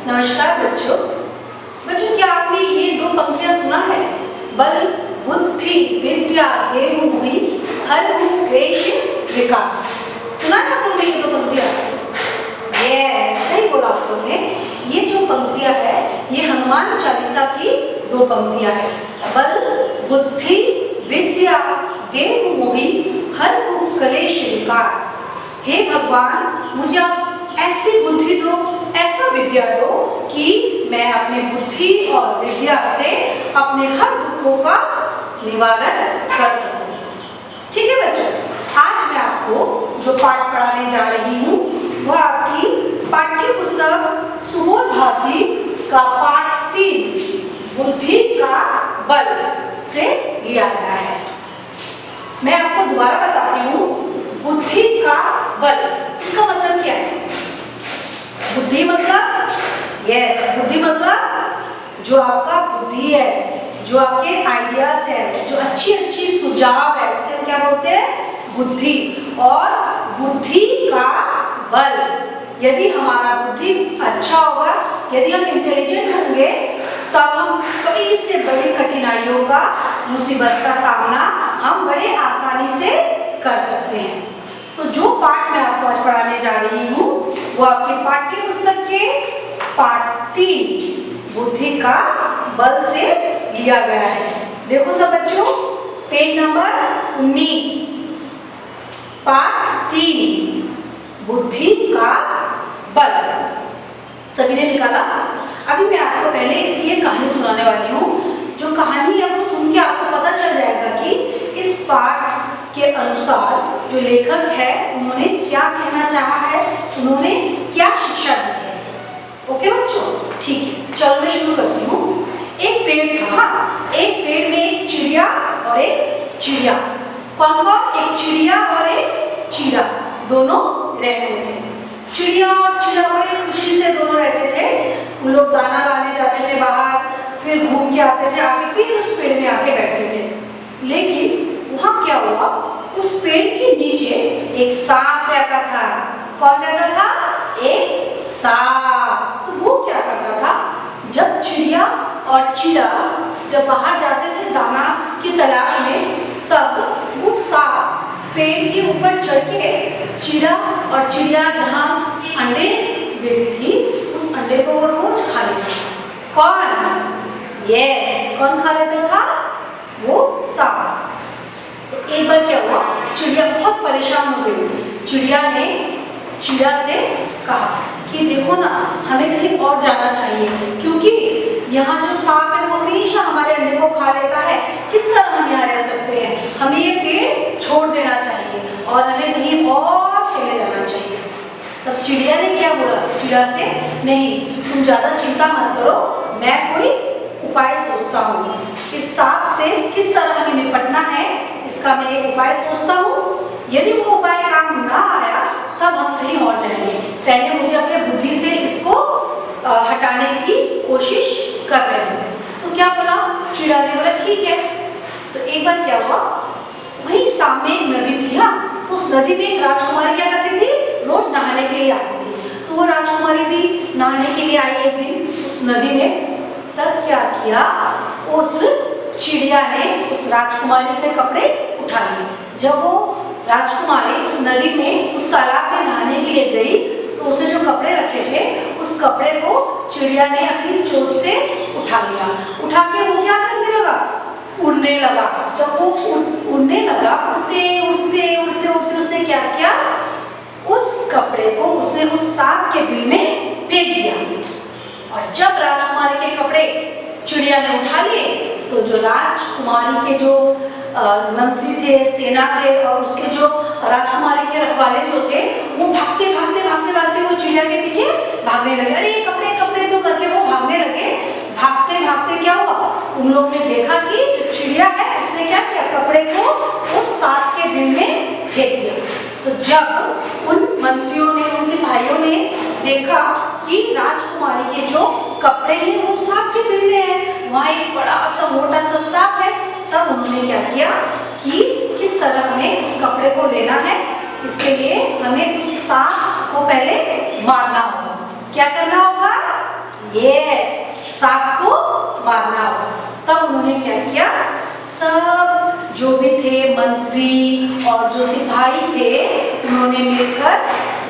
नमस्कार बच्चों। बच्चों, क्या आपने ये दो पंक्तियां सुना है? बल बुद्धि विद्या देहु मोहि हरहु क्लेश विकार। सुना है आप लोगों ने ये दो पंक्तियां? यस, सही बोला आप लोगों ने। ये जो पंक्तियां है ये हनुमान चालीसा की दो पंक्तियां है। बल बुद्धि विद्या देहु मोहि हरहु क्लेश विकार। हे भगवान, मुझे आप ऐसी बुद्धि दो, ऐसा विद्या दो कि मैं अपने बुद्धि और विद्या से अपने हर दुखों का निवारण कर सकूं। ठीक है बच्चों, आज मैं आपको जो पाठ पढ़ाने जा रही हूँ वह आपकी पाठ्य पुस्तक सुबोध भारती का पाठ 3 बुद्धि का बल से लिया गया है। मैं आपको दोबारा बताती हूँ, बुद्धि का बल इसका मतलब क्या है? बुद्धि मतलब बुद्धि मतलब जो आपका बुद्धि है, जो आपके आइडियाज है, जो अच्छी अच्छी सुझाव है, उसे हम क्या बोलते हैं? बुद्धि। और बुद्धि का बल, यदि हमारा बुद्धि अच्छा होगा, यदि हम इंटेलिजेंट होंगे, तब हम बड़ी से बड़ी कठिनाइयों का, मुसीबत का सामना हम बड़े आसानी से कर सकते हैं। तो जो पाठ मैं आपको आज पढ़ाने जा रही हूँ वो आपके पाठ्य पुस्तक के पाठ 3 बुद्धि का बल से लिया गया है। देखो सब बच्चों, पेज नंबर 19, पाठ 3 बुद्धि का बल। सभी ने निकाला? अभी मैं आपको पहले इसकी कहानी सुनाने वाली हूँ। जो कहानी है वो सुन के आपको पता चल जाएगा कि इस पाठ के अनुसार जो लेखक है उन्होंने क्या कहना चाहा है, उन्होंने क्या शिक्षा दी है। ओके बच्चों, ठीक है, चलो मैं शुरू करती हूँ। एक पेड़ था, एक पेड़ में एक चिड़िया और एक चिड़िया। कौन कौन? एक चिड़िया और एक चीरा, दोनों रहते थे। चिड़िया और चीरा बड़ी खुशी से दोनों रहते थे। उन लोग दाना लाने जाते थे बाहर, फिर घूम के आते थे, आके फिर उस पेड़ में आके बैठते थे। लेकिन वहाँ क्या हुआ, उस पेड़ के नीचे एक सांप रहता था। कौन रहता था? एक सांप। तो वो क्या करता था, जब चिड़िया और चीरा जब बाहर जाते थे दाना की तलाश में, तब वो सांप पेड़ के ऊपर चढ़ के चीरा और चिड़िया जहाँ अंडे देती थी उस अंडे को वो रोज खा लेता था। कौन? यस, कौन खा लेता था? वो सांप। तो एक बार क्या हुआ, चिड़िया बहुत परेशान हो गई। चिड़िया ने चीरा से कहा कि देखो ना, हमें कहीं और जाना चाहिए, क्योंकि यहाँ जो सांप है वो हमेशा हमारे अंडे को खा लेता है। किस तरह हम यहाँ रह सकते हैं? हमें ये पेड़ छोड़ देना चाहिए और हमें कहीं और चले जाना चाहिए। तब चिड़िया ने क्या बोला चीरा से? नहीं, तुम ज्यादा चिंता मत करो, मैं कोई उपाय सोचता हूँ। इस सांप से किस तरह हमें निपटना है इसका मैं एक उपाय सोचता हूँ। यदि वो उपाय काम ना आया तब हम कहीं और जाएंगे। पहले मुझे अपने बुद्धि से इसको हटाने की कोशिश कर रहे हैं। तो क्या बोला चिड़ा ने? बोला ठीक है। तो एक बार क्या हुआ, वहीं सामने एक नदी थी। हाँ, तो उस नदी में एक राजकुमारी क्या करती थी? रोज नहाने के लिए आती थी। तो वो राजकुमारी भी नहाने के लिए आई एक दिन उस नदी में। तब क्या किया, उस चिड़िया ने उस राजकुमारी के कपड़े उठा लिए। जब वो राजकुमारी उस नदी में, उस तालाब में नहाने के लिए गई, तो उसे जो कपड़े रखे थे उस कपड़े को चिड़िया ने अपनी चोंच से उठा लिया। उठा के वो क्या करने लगा? उड़ने लगा। जब वो उड़ने लगा, उड़ते उड़ते उड़ते उड़ते उसने क्या किया, उस कपड़े को उसने उस सांप के बिल में फेंक दिया। और जब राजकुमारी के कपड़े चिड़िया ने उठा लिए, तो जो राजकुमारी के जो मंत्री थे, सेना थे और उसके जो राजकुमारी के रखवाले जो थे, वो भागते भागते भागते भागते वो चिड़िया के पीछे भागने लगे। अरे कपड़े कपड़े तो करके वो भागने लगे। भागते भागते क्या हुआ, उन लोग ने देखा कि जो चिड़िया है उसने क्या किया, कपड़े को उस सांप के बिल में फेंक दिया। तो जब उन मंत्रियों ने, उन सिपाहियों ने देखा कि राजकुमारी के जो कपड़े हैं वो सांप के बिल में है, वहाँ एक बड़ा सा मोटा सा सांप है, तब उन्होंने क्या किया कि किस तरह हमें उस कपड़े को लेना है, इसके लिए हमें उस सांप को पहले मारना होगा। क्या करना होगा? यस, सांप को मारना होगा। तब उन्होंने क्या किया, सब जो भी थे मंत्री और जो सिपाही थे, उन्होंने मिलकर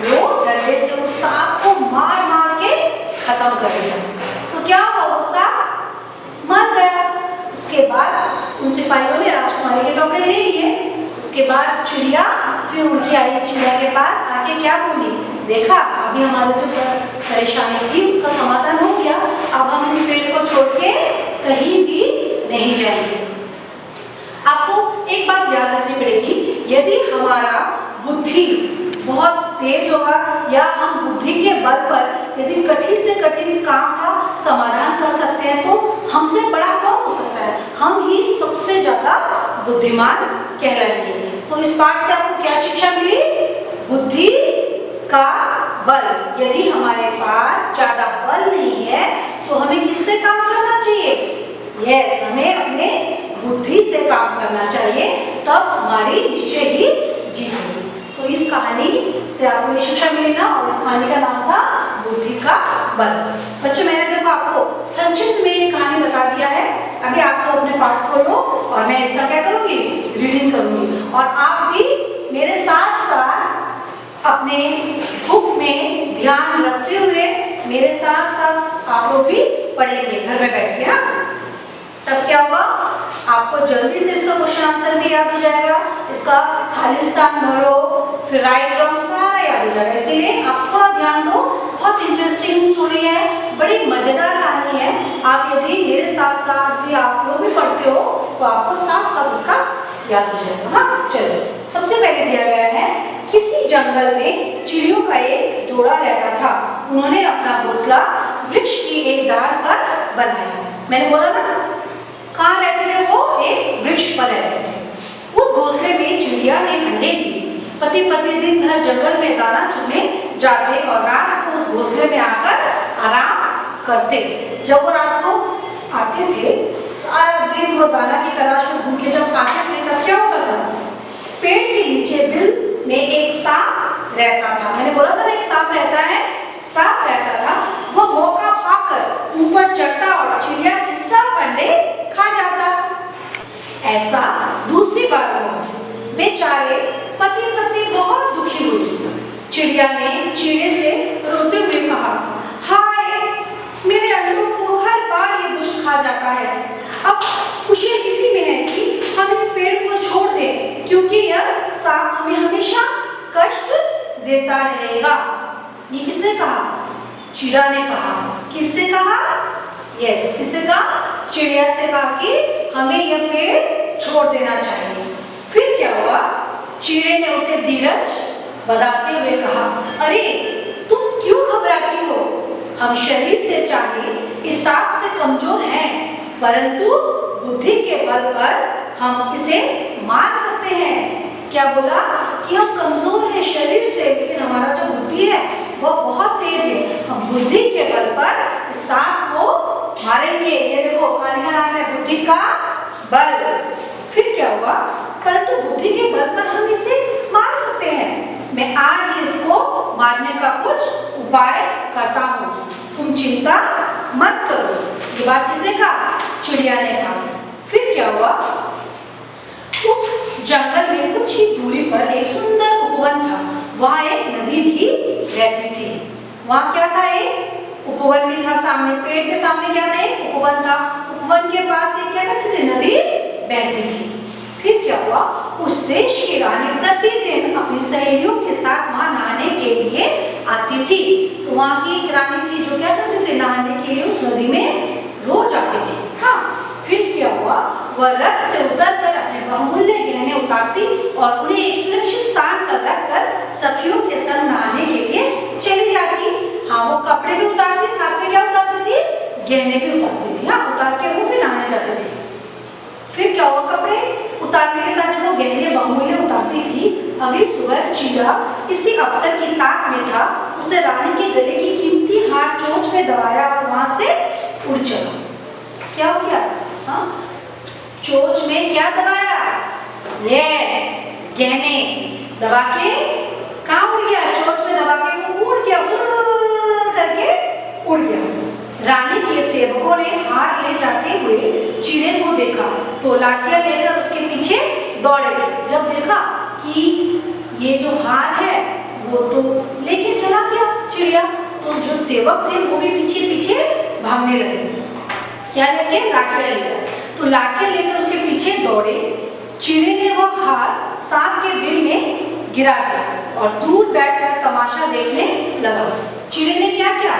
वो डंडे से उस सांप को मार मार के खत्म कर दिया। तो क्या हुआ, वो सांप मर गया। उसके बाद उन सिपाहियों ने राजकुमारी के कपड़े ले लिए। उसके बाद चिड़िया फिर उड़ के आई चिड़िया के पास, आके क्या बोली, देखा अभी हमारी जो परेशानी थी उसका समाधान हो गया, अब हम इस पेड़ को छोड़ के कहीं भी नहीं जाएंगे। आपको एक बात याद रखनी पड़ेगी, यदि हमारा बुद्धि बहुत तेज होगा या हम बुद्धि के बल पर यदि कठिन से कठिन काम का समाधान कर सकते हैं, तो हमसे बड़ा कौन हो सकता है, हम ही सबसे ज्यादा बुद्धिमान कहलाएंगे। तो इस पाठ से आपको क्या शिक्षा मिली, बुद्धि का बल। यदि हमारे पास ज्यादा बल नहीं है तो हमें किससे काम करना चाहिए, यस, हमें अपने बुद्धि से काम करना चाहिए, तब हमारी निश्चय ही जीत होगी। तो इस कहानी से आपको ये शिक्षा मिली ना, और इस कहानी का नाम था बुद्धि का बल। बच्चों, मैंने देखो आपको संक्षिप्त में ये कहानी बता दिया है। अभी आप सब अपने पाठ खोलो और मैं इसका क्या करूंगी, रीडिंग करूंगी, और आप भी मेरे साथ साथ अपने बुक में ध्यान रखते हुए मेरे साथ साथ आप लोग भी पढ़ेंगे घर में बैठ के। तब क्या होगा, आपको जल्दी से इसका क्वेश्चन आंसर भी याद हो जाएगा, इसका खाली स्थान भरो, फिर राइट रॉन्ग सारा याद हो जाएगा। इसीलिए आप थोड़ा ध्यान दो, बहुत इंटरेस्टिंग स्टोरी है, बड़ी मजेदार कहानी है। आप यदि मेरे साथ साथ भी आप लोग भी पढ़ते हो तो आपको साथ साथ इसका याद हो जाएगा। हाँ, चलो, सबसे पहले दिया गया है, किसी जंगल में चिड़ियों का एक जोड़ा रहता था। उन्होंने अपना घोंसला वृक्ष की एक डाल पर बनाया। मैंने बोला ना, कहाँ रहते थे वो, एक वृक्ष पर रहते थे। उस घोंसले में चिड़िया ने अंडे दिए। पति पत्नी दिन भर जंगल में दाना चुगने जाते और रात को उस घोंसले में आकर आराम करते। जब वो रात को आते थे, सारा दिन वो दाना की तलाश में घूम के जब आते थे, तब क्या होता था, पेड़ के नीचे बिल में एक सांप रहता था। मैंने बोला था ना, एक सांप रहता है, सांप रहता था। वो मौका पाकर ऊपर चढ़ता और चिड़िया के सब अंडे खा जाता। ऐसा दूसरी बार हुआ। बेचारे पति पत्नी बहुत दुखी हुई। चिड़िया ने चिड़े से रोते हुए कहा, हाय, मेरे अंडों को हर बार ये दुष्ट खा जाता है। अब खुशी इसी में है कि हम इस पेड़ को छोड़ दें, क्योंकि यह सांप हमें हमेशा कष्ट देता रहेगा। ये किसने कहा, चिड़िया ने कहा। किससे कहा, यस, किससे कहा, चिड़िया से कहा कि हमें यह पेड़ छोड़ देना चाहिए। फिर क्या हुआ, चिड़िया ने उसे धीरज बधाते हुए कहा, अरे तुम क्यों घबराती हो, हम शरीर से चाहे इस सांप से कमजोर हैं, परंतु बुद्धि के बल पर हम इसे मार सकते हैं। क्या बोला कि हम कमजोर हैं शरीर से, लेकिन हमारा जो बुद्धि है वह बहुत तेज है। हम बुद्धि के बल पर इस सांप को मारेंगे। ये देखो, कहानी का नाम है बुद्धि का बल। फिर क्या हुआ, परंतु बुद्धि के बल पर हम इसे मार सकते हैं। मैं आज ही इसको मारने का कुछ उपाय करता हूँ, तुम चिंता मत करो। ये बात किसने कहा, चिड़िया ने कहा। फिर क्या हुआ, उस जंगल में कुछ ही दूरी पर एक सुंदर उपवन था। वहाँ एक नदी भी रहती थी। वहाँ क्या था, एक उपवन भी था। सामने, पेड़ के सामने क्या था, एक उपवन था। उपवन के पास एक क्या करती थी, नदी बहती थी। फिर क्या हुआ, उस देश की रानी प्रतिदिन अपनी सहेलियों के साथ वहाँ नहाने के लिए आती थी। तो वहाँ की एक रानी थी जो क्या करती थी, नहाने के लिए उस नदी में रोज आती थी। हाँ, फिर क्या हुआ, वह रथ से उतरकर अपने बहुमूल्य गहने उतारती और उन्हें एक सुरक्षित स्थान पर रखकर सखियों के संग नहाने के लिए चली जाती। हाँ, वो कपड़े भी उतारती, साथ में क्या उतारती थी, गहने भी उतारती थी। हाँ, उतार के वो फिर नहाने जाती थी। फिर क्या हुआ, कपड़े उतारने के साथ जब वो गहने बहुमूल्य उतारती थी, अगली सुबह चीड़ा इसी अवसर की ताक में था। उसने रानी के गले की कीमती हार चोंच में दबाया और वहां से उड़ चला। क्या हो गया, हाँ, चोंच में क्या दबाया, यस, गहने दबा के कहाँ उड़ गया, चोंच में दबा के वो उड़ गया, करके उड़ गया। चिड़े को देखा तो लाठियां लेकर उसके पीछे दौड़े। जब देखा कि ये जो हार है वो तो लेके चला गया चिड़िया, तो जो सेवक थे वो भी पीछे पीछे भागने लगे। क्या लेके? लाठियां लेकर। तो लाठियां लेकर उसके पीछे दौड़े। चिड़े ने वह हार सांप के बिल में गिरा दिया और दूर बैठकर तमाशा देखने लगा। चिड़े ने क्या किया?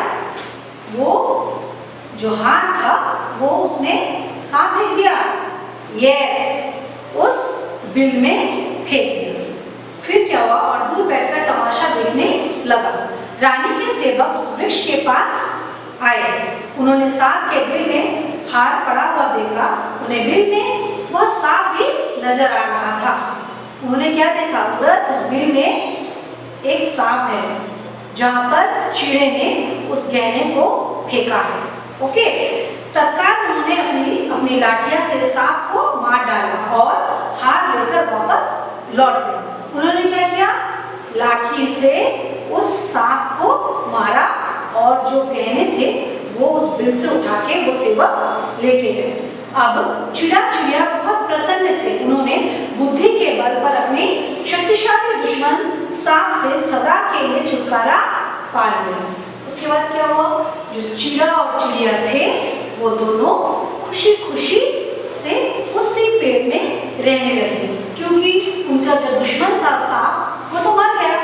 वो जो हार था वो उसने कहाँ फेंक दिया? यस, उस बिल में फेंक दिया। फिर क्या हुआ? और दूर बैठकर तमाशा देखने लगा। रानी के सेवक उस वृक्ष के पास आए। उन्होंने सांप के बिल में हार पड़ा हुआ देखा। उन्हें बिल में वह सांप भी नजर आ रहा था। उन्होंने क्या देखा? उधर उस बिल में एक सांप है जहां पर चिड़े ने उस गहने को फेंका है। ओके, तत्काल उन्होंने अपनी लाठियां से सांप को मार डाला और हार लेकर वापस लौट गए। उन्होंने क्या किया? लाठी से उस सांप को मारा और जो गहने थे वो उस बिल से उठा के वो सेवक लेके गए। अब चिड़िया बहुत प्रसन्न थे। उन्होंने बुद्धि के बल पर अपने शक्तिशाली दुश्मन सांप से सदा के लिए छुटकारा पा लिया। उसके बाद क्या हुआ? जो चिड़ा और चिड़िया थे वो दोनों खुशी खुशी से उसी पेड़ में रहने लगे, क्योंकि उनका जो दुश्मन था सांप वो तो मर गया।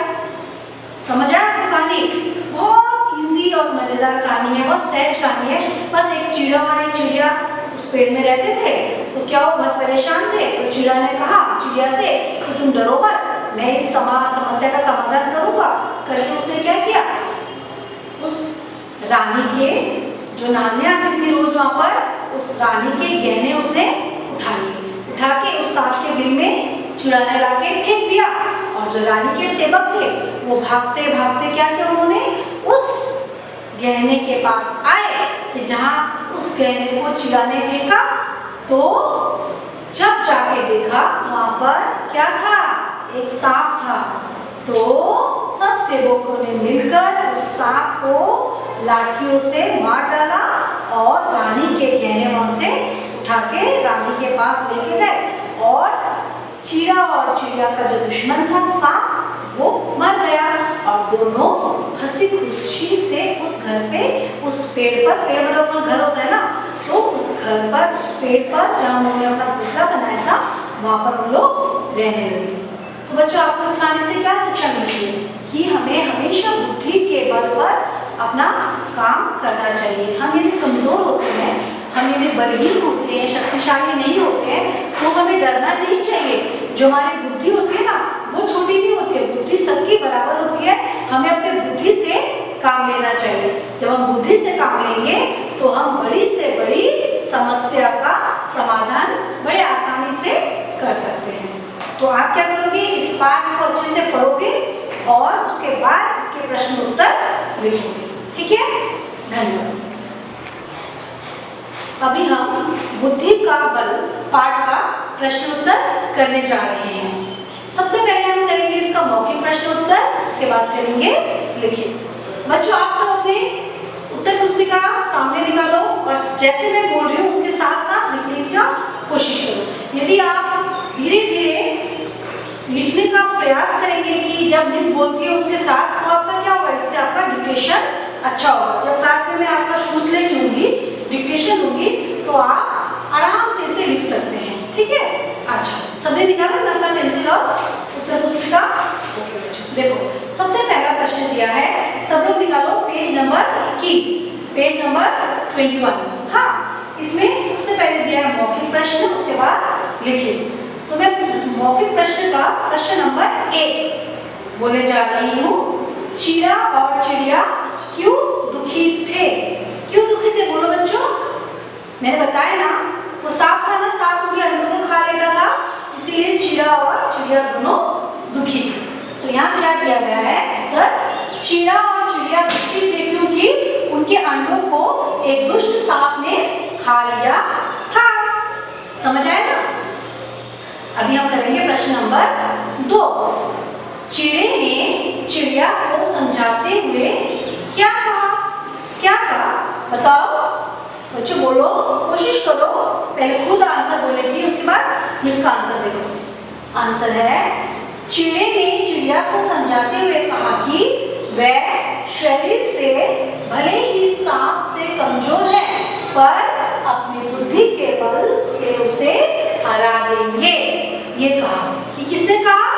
समझ आया आपको कहानी? बहुत इजी और मजेदार कहानी है, बहुत सहज कहानी है। बस एक चिड़ा और एक चिड़िया उस पेड़ में रहते थे। तो क्या वो बहुत परेशान थे। तो चिड़ा ने कहा चिड़िया से कि तुम डरो मत, मैं इस समस्या का समाधान करूंगा। करके उसने क्या किया? उस रानी के जो नहाने आती थी रोज वहां पर, उस रानी के गहने उसने उठा लिए। उठा के उस सांप के बिल में चिड़ा ने लाके फेंक दिया। और जो रानी के सेवक थे वो भागते भागते क्या किया? उन्होंने उस गहने के पास आए कि जहां उस गहने को चिड़ा ने फेंका। तो जब जाके देखा वहां पर क्या था? एक सांप था। तो सब सेवकों ने मिलकर उस सांप को लाठियों से मार डाला और रानी के गहने वहां से उठा के रानी के पास लेके गए। और चिड़ा और चिड़िया का जो दुश्मन था सांप वो मर गया। और दोनों हंसी खुशी से उस घर पे, उस पेड़ पर, पेड़ मतलब अपना घर होता है ना, तो उस घर पर, उस पेड़ पर जहाँ उन्होंने अपना घोंसला बनाया था वहां पर उन लोग रहने लगे। तो बच्चों आपको इस कहानी से क्या शिक्षा मिलती है? कि हमें हमेशा बुद्धि के बल पर अपना काम करना चाहिए। हम यदि कमजोर होते हैं, हम यदि बलहीन होते हैं, शक्तिशाली नहीं होते हैं, तो हमें डरना नहीं चाहिए। जो हमारी बुद्धि होती है ना वो छोटी नहीं होती है, बुद्धि सबकी बराबर होती है। हमें अपनी बुद्धि से काम लेना चाहिए। जब हम बुद्धि से काम लेंगे तो हम बड़ी से बड़ी समस्या का समाधान बड़े आसानी से कर सकते हैं। तो आप क्या करोगे? इस पाठ को अच्छे से पढ़ोगे और उसके बाद इसके प्रश्न उत्तर लिखोगे। ठीक है? धन्यवाद। अभी हम बुद्धि का बल पाठ का प्रश्न उत्तर करने जा रहे हैं। सबसे पहले हम करेंगे इसका मौखिक प्रश्न उत्तर, उसके बाद करेंगे लिखित। बच्चों आप सब अपने उत्तर पुस्तिका सामने निकालो और जैसे मैं बोल रही हूँ उसके साथ साथ लिखने की कोशिश करो। यदि आप धीरे धीरे लिखने का प्रयास करेंगे कि जब मिस बोलती है उसके साथ, तो आपका क्या होगा? इससे आपका डिक्टेशन अच्छा होगा। जब क्लास में मैं आपका श्रुतलेख लूंगी, डिक्टेशन लूंगी, तो आप आराम से इसे लिख सकते हैं। ठीक है? अच्छा, सबने निकाला अपना पेंसिल और उत्तर पुस्तिका? ओके बच्चों, देखो सबसे पहला प्रश्न दिया है, सब लोग निकालो पेज नंबर 21, पेज नंबर 21। हाँ, इसमें सबसे पहले दिया है मौखिक प्रश्न, उसके बाद लिखित। तो मैं मौखिक प्रश्न का प्रश्न नंबर 1 बोले जा रही हूँ। चिड़ा और चिड़िया क्यों दुखी थे? क्यों दुखी थे बोलो बच्चों? मैंने बताया ना, वो सांप था ना, सांप उनके अंडों को खा लेता था, इसीलिए चिड़ा और चिड़िया दोनों दुखी थे। तो यहाँ क्या दिया गया है? तो चिड़ा और चिड़िया दुखी थे क्योंकि उनके अंडों को एक दुष्ट सांप ने खा लिया था। समझ आए ना? अभी हम करेंगे प्रश्न नंबर 2। चिड़े ने चिड़िया को समझाते हुए क्या कहा? क्या कहा बताओ बच्चों, बोलो, कोशिश करो। पहले खुद आंसर बोलेगी, उसके बाद मिस का आंसर देखो। आंसर है, चिड़े ने चिड़िया को समझाते हुए कहा कि वह शरीर से भले ही सांप से कमजोर है, पर अपनी बुद्धि के बल से उसे हरा देंगे। ये कहा कि किसने कहा?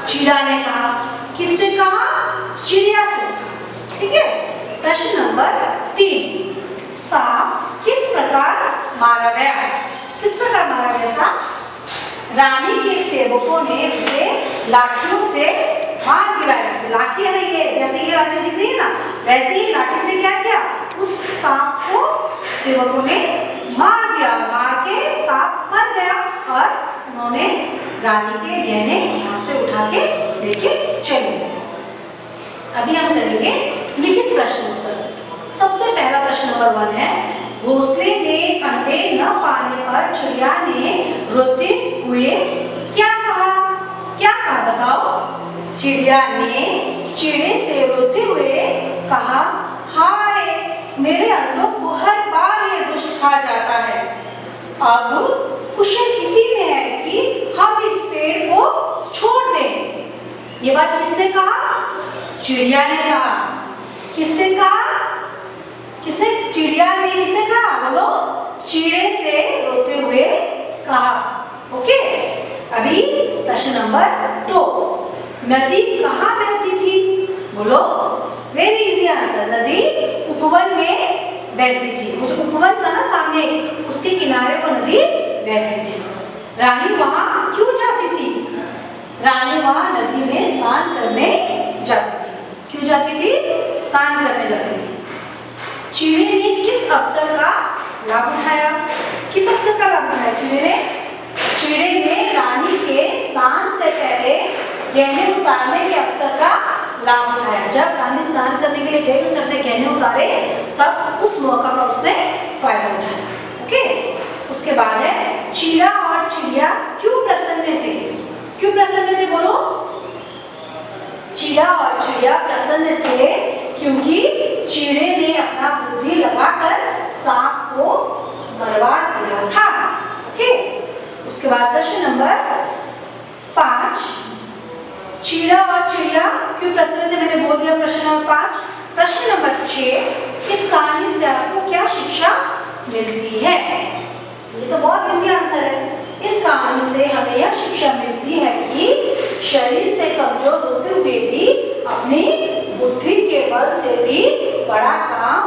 चिड़ा ने कहा। किससे कहा? चिड़िया से। ठीक है। प्रश्न नंबर 3, सांप किस प्रकार मारा गया? किस प्रकार मारा गया सांप? रानी के सेवकों ने उसे लाठियों से मार गिराया। लाठी है ना, ये जैसे ये लाठी दिख रही है ना, वैसे ही लाठी से क्या किया? उस सांप को सेवकों ने मार दिया। मार के सांप मर गया और उन्होंने रानी के गहने वहां से उठा के लेके चले गए। अभी हम करेंगे लिखित प्रश्न उत्तर। सबसे पहला प्रश्न नंबर 1 है, घोंसले में अंडे न पाने पर चिड़िया ने रोते हुए क्या कहा? क्या कहा बताओ? चिड़िया ने चिड़े से रोते हुए कहा, हाय, मेरे अंडों को हर बार ये दुष्ट खा जाता है। अब कुशल इसी में है कि हम इस पेड़ को छोड़ दें। ये बात किसने कहा? चिड़िया ने कहा। किससे कहा? किसने? चिड़िया ने किससे कहा? बोलो। चिड़े से रोते हुए कहा। ओके। अभी प्रश्न नंबर 2, नदी कहाँ बहती थी? बोलो। वेरी इजी आंसर, नदी उपवन में बहती थी। वो जो उपवन था ना सामने, उसके किनारे को नदी बहती थी। रानी वहां क्यों जाती थी? रानी वहां नदी में स्नान करने जाती थी। क्यों जाती थी? स्नान करने जाती थी। चिड़े ने किस अवसर का लाभ उठाया? किस अवसर का लाभ उठाया चिड़े ने? चिड़े ने रानी के स्नान से पहले गहने उतारने के अवसर का लाभ उठाया। जब रानी स्नान करने के लिए गई, उसने अपने गहने उतारे, तब उस मौका का उसने फायदा उठाया। ओके। उसके बाद है, चिड़ा और चिड़िया क्यों प्रसन्न थे? क्यों प्रसन्न थे? बोलो। चिड़ा और चिड़िया प्रसन्न थे क्योंकि चिड़े ने अपना बुद्धि लगाकर सांप को मरवा दिया था। ओके। उसके बाद प्रश्न नंबर 5, चिड़ा और चिड़िया क्यों प्रसन्न थे? मैंने बोल दिया प्रश्न नंबर 5। प्रश्न नंबर 6, इस कहानी से आपको क्या शिक्षा मिलती है? ये तो बहुत इजी आंसर है। इस कहानी से हमें यह शिक्षा मिलती है कि शरीर से कमजोर होते हुए भी अपनी बुद्धि के बल से भी बड़ा काम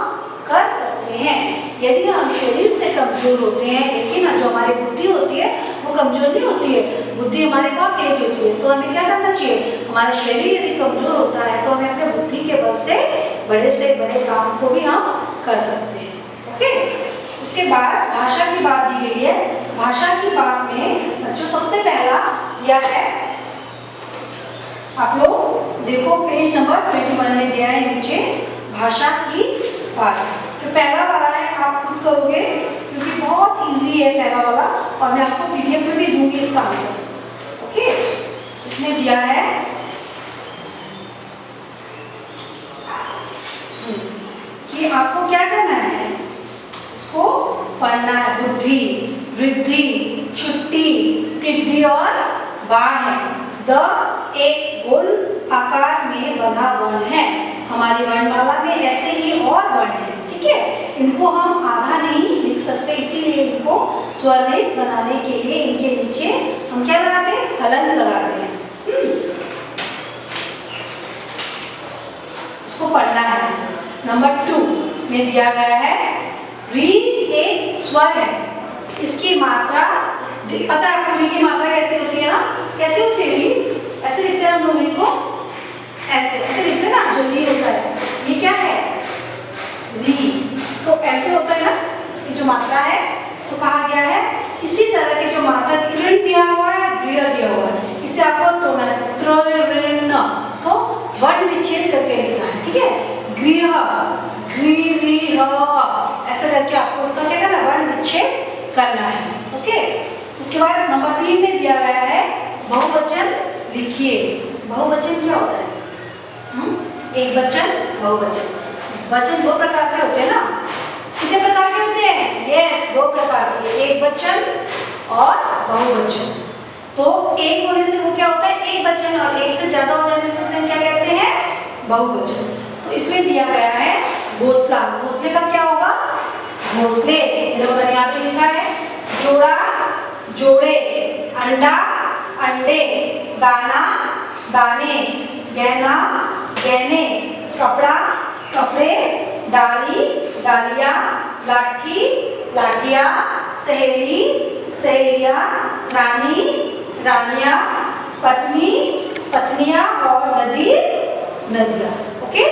कर सकते हैं। यदि हम शरीर से कमजोर होते हैं, लेकिन जो हमारी बुद्धि होती है वो कमजोर नहीं होती है, बुद्धि हमारी बहुत तेज होती है, तो हमें क्या करना चाहिए? हमारा शरीर यदि कमजोर होता है तो हमें अपने बुद्धि के बल से बड़े काम को भी हम कर सकते हैं। ओके। उसके बाद भाषा की बात दी गई है। भाषा की बात में जो सबसे पहला दिया है, आप लोग देखो पेज नंबर 21 में दिया है नीचे, भाषा की बात। जो पहला वाला है आप खुद करोगे क्योंकि बहुत इजी है पहला वाला, और मैं आपको पीडीएफ में भी दूंगी इसका आंसर। ओके। इसमें दिया है कि आपको क्या करना है, इसको पढ़ना है। बुद्धि, वृद्धि, छुट्टी, टिड्डी और बाढ़। द एक गोल आकार में बना वर्ण है। हमारी वर्णमाला में ऐसे ही और वर्ण है। ठीक है। इनको हम आधा नहीं लिख सकते, इसीलिए इनको स्वरलिपि बनाने के लिए इनके नीचे हम क्या लगाते हैं? हलंत लगाते हैं। इसको पढ़ना है। नंबर 2 में दिया गया है, री एक स्वर है। इसकी मात्रा पता है आपको? री की मात्रा कैसे होती है ना? कैसे होती है री? ऐसे लिखते हैं हम लोग री को, ऐसे लिखते हैं ना, जो री होता है। ये क्या है? री। इसको ऐसे होता है ना, इसकी जो मात्रा है, तो कहा गया है इसी तरह की जो मात्रा तृण दिया हुआ है, गृह दिया हुआ है, इसे आपको तोड़ना है। तृण, इसको वर्ण विच्छेद करके लिखना है। ठीक है। गृह, ऐसा करके आपको उसका क्या करना है? वर्ण विच्छेद करना है। ओके। उसके बाद नंबर 3 में दिया गया है, बहुवचन लिखिए। बहुवचन क्या होता है? एक वचन, बहुवचन। वचन 2 प्रकार के होते हैं ना, कितने प्रकार के होते हैं? यस, 2 प्रकार के, एक वचन और बहुवचन। तो एक होने से वो क्या होता है? एक वचन, और एक से ज्यादा हो जाने से उसे क्या कहते हैं? बहुवचन। तो इसमें दिया गया है घोंसला। घोंसले का क्या होगा? घोंसले। देखो मैंने यहाँ पे लिखा है जोड़ा, जोड़े, अंडा, अंडे, दाना, दाने, गहना, गहने, कपड़ा, कपड़े, डाली, डालियां, लाठी, लाठियां, सहेली, सहेलियां, रानी, रानियां, पत्नी, पत्नियां और नदी, नदियां। ओके,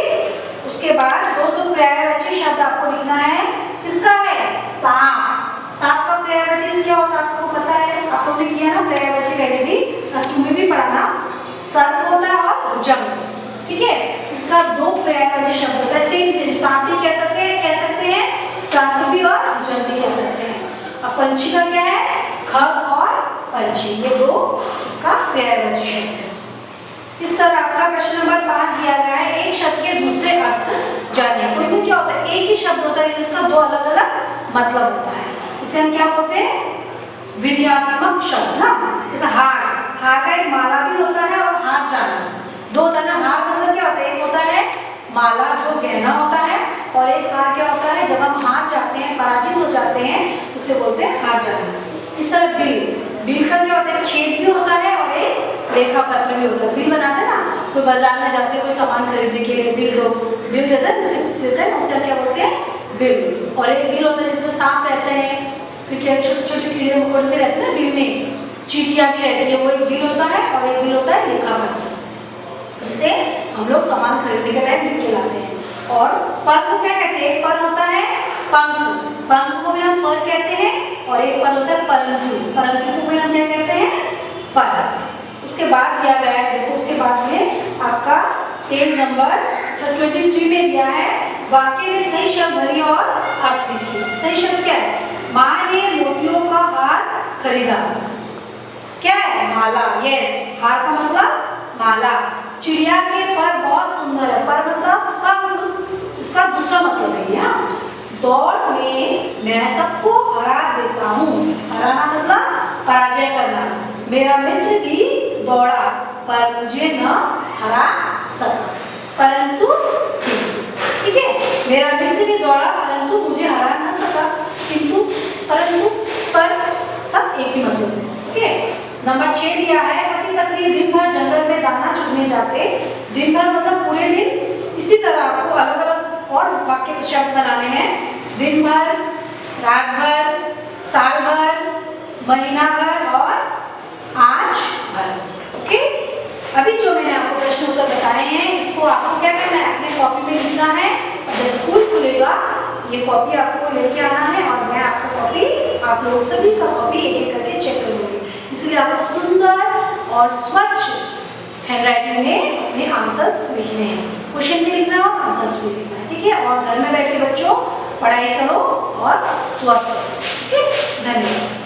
उसके बाद दो पर्यायवाची शब्द आपको लिखना है। किसका है? सांप। सांप का पर्यायवाची क्या होता है आपको पता है? आप लोगों ने किया ना पर्यायवाची पहले भी, क्लास 2 में भी पढ़ा ना। सर्प होता है और भुजंग, ठीक है। इसका 2 पर्यायवाची शब्द होता है। सेम सांप भी कह सकते हैं, सर्प भी और भुजंग भी कह सकते हैं। अब पंछी का क्या है? खग और पंछी, ये 2 इसका पर्यायवाची शब्द है। इस तरह आपका प्रश्न नंबर 5 दिया गया है, एक शब्द के दूसरे अर्थ जानिए। कोई क्या होता है? एक ही शब्द होता है लेकिन उसका 2 अलग अलग मतलब होता है। इसे हम क्या बोलते हैं? विध्यात्मक शब्द ना। जैसे हार, हार का एक माला भी होता है और हार जाना, 2 होता है ना। हार मतलब क्या होता है? एक होता है माला जो गहना होता है, और एक हार क्या होता है? जब हम हार जाते हैं, पराजित हो जाते हैं, उसे बोलते हैं हार जाना। इस तरह बिल, बिल का क्या होता है? छेद भी होता है और एक लेखा पत्र भी होता है। बिल बनाते हैं ना, कोई बाजार में जाते हैं कोई सामान खरीदने के लिए, बिल दो, बिल देता है उससे क्या बोलते हैं? बिल। और एक बिल होता है जिसमें सांप रहते हैं, फिर क्या छोटे छोटे कीड़े मकोड़े भी रहते हैं ना बिल में, चींटियां भी रहती है, वो एक बिल होता है। और एक बिल होता है लेखा पत्र, जिसे हम लोग सामान खरीदने के टाइम लिख के लाते हैं। और पर को क्या कहते हैं? पर होता है पंख, पंख को भी हम पर कहते हैं। और एक पर होता है परंतु, परंतु को भी हम क्या कहते हैं? पर। उसके बाद दिया गया है, देखो उसके बाद में आपका पेज नंबर 23 में दिया है, वाक्य में सही शब्द भरिए और अर्थ लिखिए। सही शब्द क्या है? माँ ने मोतियों का हार खरीदा। क्या है? माला। यस, हार का मतलब माला। चिड़िया के पर बहुत सुंदर है, पर मतलब पंख, इसका दूसरा मतलब है यहाँ। दौड़ में मैं सबको हरा देता हूँ, हराना मतलब पराजय करना। मेरा मित्र भी दौड़ा पर मुझे न हरा सका, परंतु ठीक है। मेरा मित्र भी दौड़ा परंतु मुझे हरा न सका, किंतु, परंतु, पर सब एक ही मतलब है। ठीक है। नंबर 6 दिया है, पति पत्नी दिन भर जंगल में दाना चुगने जाते। दिन भर मतलब पूरे दिन। इसी तरह आपको अलग अलग और वाक्य शब्द बनाने हैं। दिन भर, रात भर, साल भर, महीना भर और आज भर। ओके, अभी जो मैंने आपको प्रश्न उत्तर बताए हैं, इसको आपको क्या करना है? अपने कॉपी में लिखना है। जब स्कूल खुलेगा ये कॉपी आपको लेके आना है, और मैं आपका कॉपी, आप लोग सभी का कॉपी एक एक करके चेक करूंगी। इसलिए आपको सुंदर और स्वच्छ हैंडराइटिंग में अपने आंसर्स लिखने हैं। क्वेश्चन भी लिखना है और आंसर्स भी लिखना है। ठीक है। और घर में बैठे बच्चों पढ़ाई करो और स्वस्थ रहो। ठीक है। धन्यवाद।